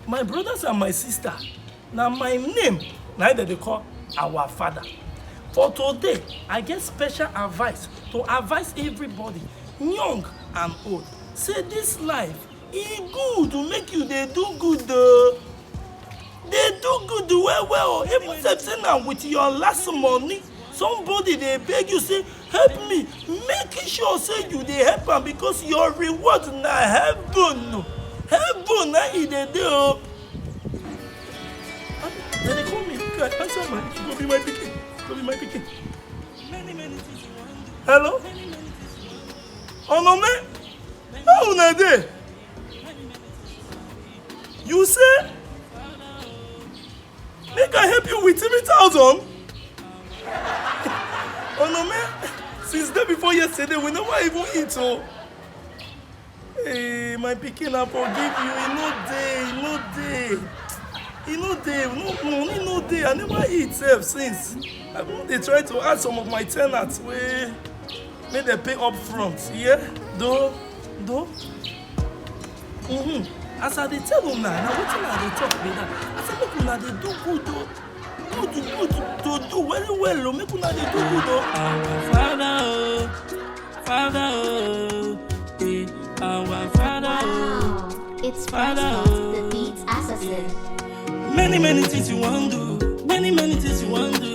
my brothers and my sister, now my name, neither they call our Father. For today, I get special advice to advise everybody, young and old. Say this life, e good to make you they do good. They do good well. Even say now with your last money, somebody they beg you say, help me. Making sure say you they help am because your reward na heaven. Heaven na e dey dey. They call me. Answer my. Go be my pikin. Go be my pikin. Many things you want to do. Hello. Onome. How una dey? You say? Make I help you with 3,000? Onome, since day before yesterday, we never even eat. Oh. Hey, my pikin, I forgive you. E no dey. Money no dey. I never eat since. They try to add some of my tenants wey make them pay up front. Yeah? Though. As I dey tell una, na wetin I dey talk be that. I say make una dey do good o. Good to do very well o. Make una dey do good o. Our Father oh. It's Father, the Beats Assassin. Many things you want to do. Many things you want to do.